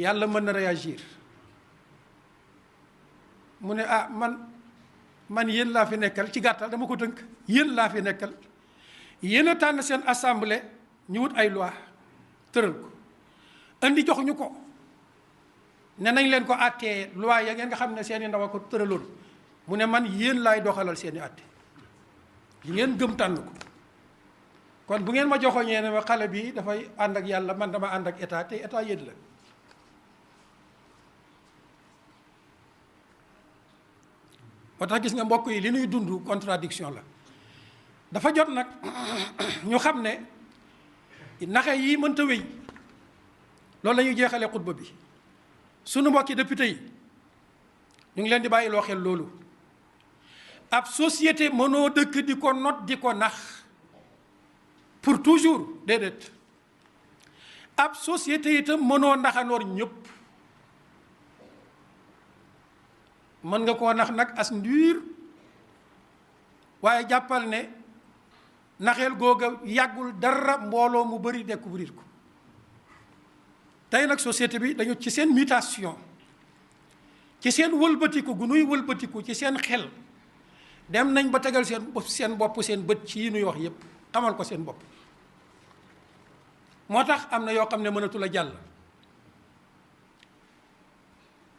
yàlla mën na réagir mu ne ah man yéen laa fi nekkal, ci gàttal dama ko tënk, yéen laa fi nekkal, yéen a tànn seen assemblée ñu wut ay loi tëral ko indi jox ñu ko ne nañ leen ko àttee loi ya ngeen nga xam ne seeni ndaw a ko tëraloon. mu ne man yéen laay doxalal seeni àtte yi ngeen gëm tànn ko. kon bu ngeen ma joxoñee ne ma xale bi dafay ànd ak yàlla, man dama ànd ak état, te état yéen la. moo tax gis nga mbokk yi li ñuy dund contradiction la. dafa jot nag ñu xam ne naxe yi mënta wéy. loolu la ñuy jeexalee xutba bi. sunu mbokki député yi ñu ngi leen di bàyyi loo xel loolu. ab société mënoo dëkk di ko not di ko nax pour toujours, déedéet. ab société itam mënoo naxanoor ñëpp. mën nga koo nax nag as ndiir waaye jàppal ne naxeel googa yàggul dara mbooloo mu bari découvrir ko. tey nag société bi dañu ci seen mutation, ci seen wëlbatiku gu nuy wëlbatiku ci seen xel, dem nañ ba tegal seen bopp seen bët ci yi nuy wax yépp, xamal ko seen bopp. moo tax am na yoo xam ne mënatul a jàll.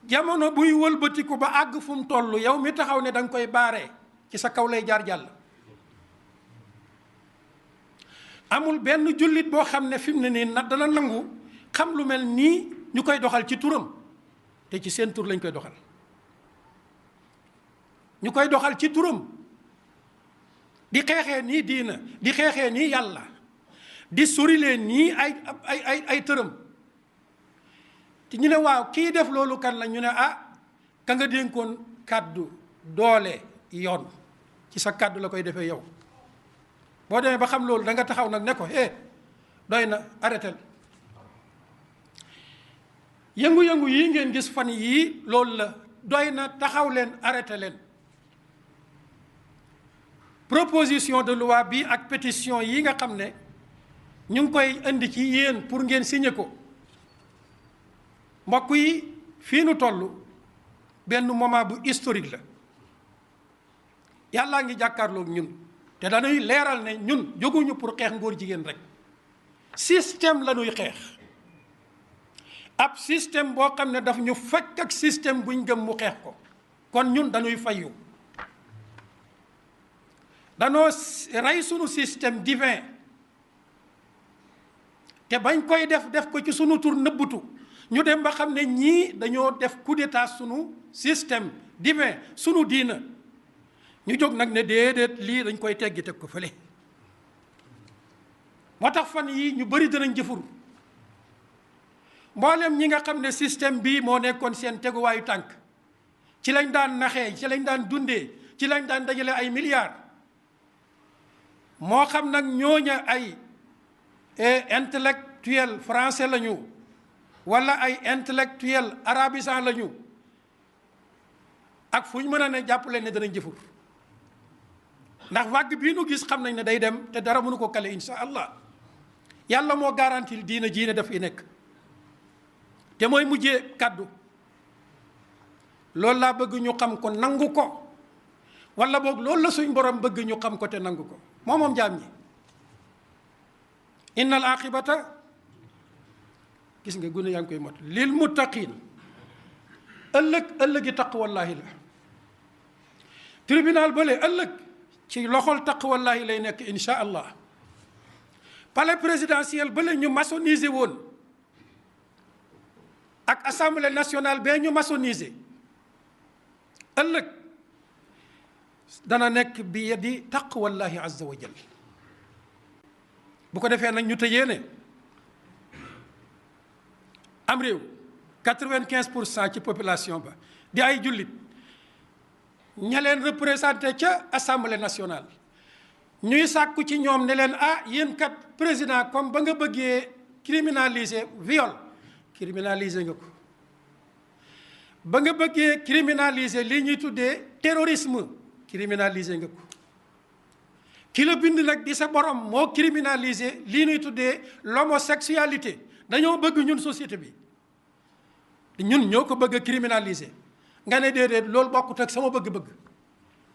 jamono buy wëlbatiku ba àgg fu mu toll, yow mi taxaw ne da nga koy baaree ci sa kaw lay jaar jàll. amul benn jullit boo xam ne fi mu ne nii nag dana nangu xam lu mel nii ñu koy doxal ci turam, te ci seen tur lañ koy doxal. ñu koy doxal ci turam di xeexee nii diina, di xeexee nii yàlla, di sorilee nii ay tëram. te ñu ne waaw kii def loolu kan la, ñu ne ah ka nga dénkoon kàddu doole yoon ci sa kàddu la koy defee yow. boo demee ba xam loolu da nga taxaw nag ne ko doy na, arrêté. yëngu-yëngu yii ngeen gis fan yii loolu la, doy na, taxaw leen, arrêté leen. proposition de loi bi ak pétition yi nga xam ne ñu ngi koy indi ci yéen pour ngeen signé ko. mbokk yi fii nu toll benn moment bu historique la. yàllaa ngi jàkkaarloog ñun te dañuy leeral ne ñun jóguñu pour xeex ngóor jigéen rek. système la ñuy xeex. ab système boo xam ne daf ñu fekk ak système buñ gëm mu xeex ko. kon ñun dañuy fayu. danoo rey sunu système divin te bañ koy def ko ci sunu tur nëbbutu. ñu dem ba xam ne ñii dañoo def coup d'état sunu système divin, sunu diina. ñu jóg nag ne déedéet lii dañ koy teggi teg ko fële. moo tax fan yii ñu bari danañ jëfur. mboolem ñi nga xam ne système bii moo nekkoon seen teguwaayu tànk, ci lañ daan naxee, ci lañ daan dundee, ci lañ daan dajale ay milliards. moo xam nag ñooña ay intellectuel français lañu wala ay intellectuel arabisant lañu, ak fu ñu mën a ne jàppale ne danañ jëfur. ndax vague bii nu gis xam nañ ne day dem te dara mënu ko kale insha allah. yàlla moo garantil diina jiine daf fi nekk te mooy mujjee kàddu. loolu laa bëgg ñu xam ko, nangu ko, wala boog loolu la suñ borom bëgg ñu xam ko te nangu ko. moom jaam ñi. innal aqibata, gis nga gune yaa ngi koy mot, lil muttaqin. ëllëgi taqwallaahi la. tribunal bële ëllëg ci loxol taqwallaahi lay nekk insha allah. palais présidentiel bële ñu maçonnisé woon ak assemblée nationale bee ñu maçonnisé, ëllëg dana nekk bi yadi taqwallaahi azza wa jal. bu ko defee nag ñu tëjee ne am réew 95% ci population ba di ay jullit, ña leen représenté ca assemblée nationale ñuy sàkku ci ñoom ne leen yéen kat président comme ba nga bëggee criminaliser viol, criminaliser nga ko. ba nga bëggee criminaliser li ñuy tuddee terrorisme, criminaliser nga ko. ki la bind nag di sa borom moo criminaliser lii ñuy tuddee l'homosexualité. dañoo bëgg ñun société bi ñun ñoo ko bëgg a criminaliser nga ne déedéet loolu bokkut ak sama bëgg-bëgg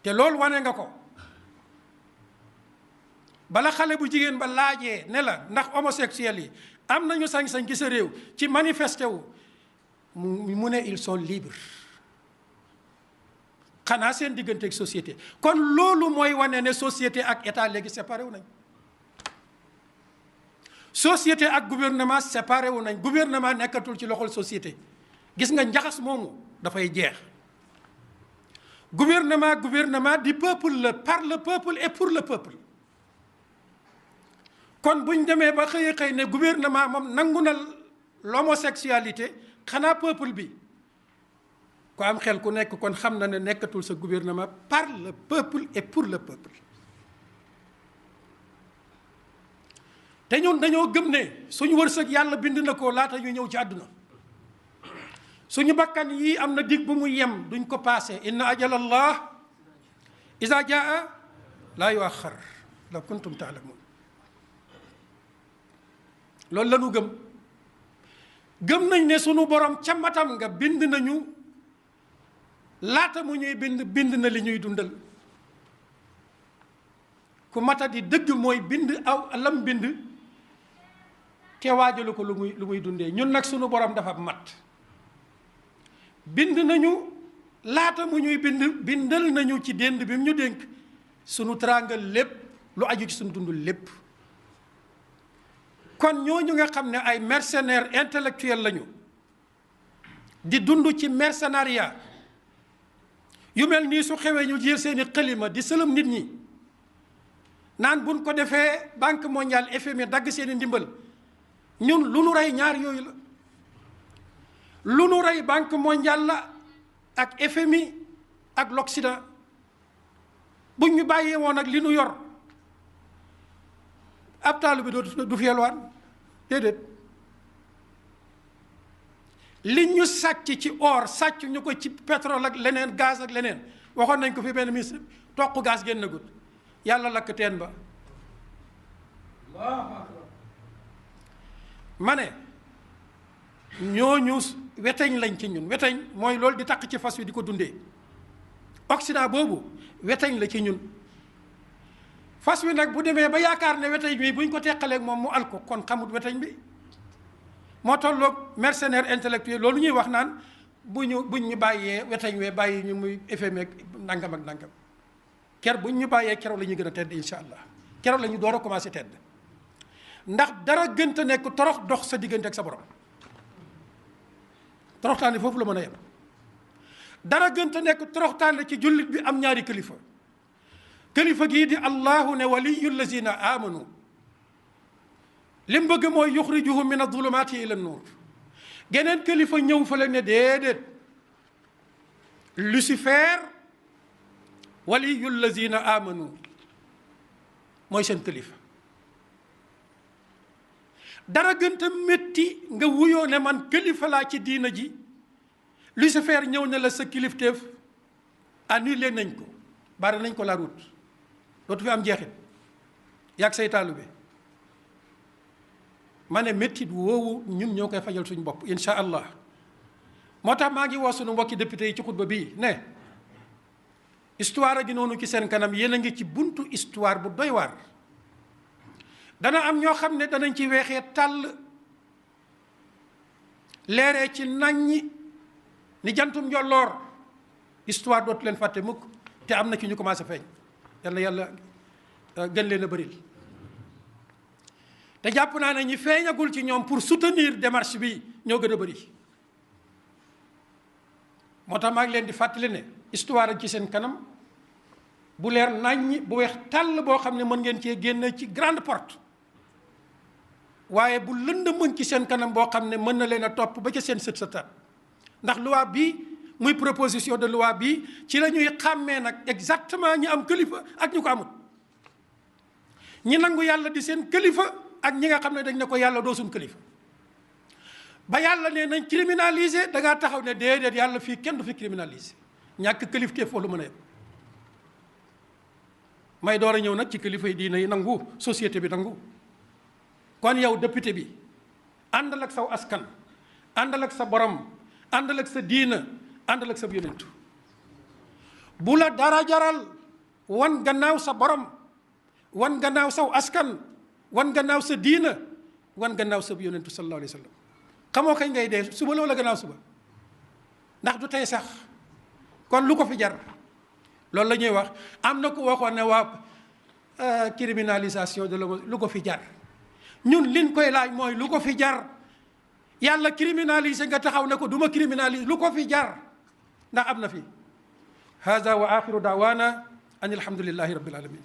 te loolu wane nga ko bala xale bu jigéen ba laajee ne la ndax homosexuels yi am nañu sañ-sañ ci sa réew ci manifester wu mu ne ils sont libres xanaa seen diggante ak société kon loolu mooy wane ne société ak état léegi séparé wu nañ société ak gouvernement séparé wu nañ gouvernement nekkatul ci loxol société gis nga njaxas moomu dafay jeex gouvernement du peuple la par le peuple et pour le peuple kon buñ demee ba xëy ne gouvernement moom nangu na l'homosexualité xanaa peuple bi ku am xel ku nekk kon xam na ne nekkatul sa gouvernement par le peuple et pour le peuple te ñun dañoo gëm ne suñu wërsëg yàlla bind na ko laata ñu ñëw ci àdduna suñu bakkan yii am na dig bu mu yem duñ ko paase inna ajalallah iza jaa laa yuaxar law kuntum taalamun loolu la ñu gëm nañ ne sunu borom ca matam nga bind nañu laata mu ñuy bind na li ñuy dundal ku mata di dëgg mooy bind aw lam bind te waajalu ko lu muy dundee ñun nag sunu borom dafa mat bind nañu laata mu ñuy bindal nañu ci dénd bi mu ñu dénk sunu teraangal lépp lu aju ci sunu dund lépp kon ñooñu nga xam ne ay mercenaires intellectuels lañu di dund ci mercenariat yu mel nii su xewee ñu jël seeni xalima di sëlëm nit ñi naan buñ ko defee banque mondiale FMI dagg seeni ndimbal ñun lu nu rey ñaar yooyu la lu nu rey banque mondiale la ak FMI ak l'Occident buñ ñu bàyyee woon ak li nu yor ab taalu bi du fi yelwaan déedéet li ñu sàcc ci or sàcc ñu ko ci pétrole ak leneen gaz ak leneen waxoon nañ ko fi benn ministre toq gaz génn gut yàlla lakk teen ba ma ne ñooñu weteñ lañ ci ñun weteñ mooy loolu di taq ci fas wi di ko dundee Occident boobu weteñ la ci ñun fas wi nag bu demee ba yaakaar ne weteñ bi buñ ko teqaleeg moom mu al ko kon xamut weteñ bi moo tolloog mercenaire intellectuel loolu ñuy wax naan buñ ñu bàyyee weteñ wee bàyyi ñu muy FMI ak nangam ak nangam buñ ñu bàyyee keroog la ñuy gën a tedd incha allah keroog la ñu door a commencé tedd ndax dara gënta nekk torox dox sa diggante ak sa borom toroxtaane foofu la mën a yem dara gënta nekk toroxtaane ci jullit bi am ñaari kilifa gii di allahu ne waliyu lazina amanu li mu bëgg mooy yuxrijuhum min adulumaati ila nuur geneen kilifa ñëw fa la ne déedéet Lucifer waliyu lazina amanu mooy seen kilifa dara gënta métti nga wuyoo ne man kilifa laa ci diina ji Lucifer ñëw ne la sa kilifteef annulé nañ ko bari nañ ko la route dootu fi am jeexit yàgg say taalibe ma ne méttit woowu ñun ñoo koy fajal suñu bopp insha allah moo tax maa ngi woo suñu mbokki député yi ci xutba bii ne histoire gi noonu ci seen kanam yéen a ngi ci buntu histoire bu doy waar dana am ñoo xam ne danañ ci weexee tàll leeree ci naññi ni jantum njolloor histoire dootu leen fàtte mukk te am na ci ñu commencé feeñ yàlla gën leen a bëril te jàpp naa ne ñi feeñagul ci ñoom pour soutenir démarche bi ñoo gën a bëri moo tax maa ngi leen di fàttali ne histoire ak ci seen kanam bu leer naññi bu weex tàll boo xam ne mën ngeen cee génne ci grande porte waaye bu lënd mën ci seen kanam boo xam ne mën na leen a topp ba ca seen sët sëtaat ndax loi bii muy proposition de loi bii ci la ñuy xàmmee nag exactement ñi am kilifa ak ñu ko amut ñi nangu yàlla di seen kilifa ak ñi nga xam ne dañ ne ko yàlla doo suñ kilifa ba yàlla ne nañ criminaliser da ngaa taxaw ne déedéet yàlla fii kenn du fi criminaliser ñàkk kilifte foofu lu mën a yem may door a ñëw nag ci kilifa yi diina yi nangu société bi nangu kon yow député bi àndal ak saw askan àndal ak sa borom àndal ak sa diina àndal ak sa yonentu bu la dara jaral wan gannaaw sa borom wan gannaaw saw askan wan gannaaw sa diina wan gannaaw sa yonentu sallallahu alayhi wa sallam xamoo kañ ngay dee suba la wala gannaaw suba ndax du tey sax kon lu ko fi jar loolu la ñuy wax am na ku waxoon ne waa criminalisation de l'homo lu ko fi jar ñun liñ koy laaj mooy lu ko fi jar yàlla criminalisé nga taxaw ne ko du ma criminalisé lu ko fi jar ndax am na fi hada wa axiru daawana an alhamdulillahi rabbil alamin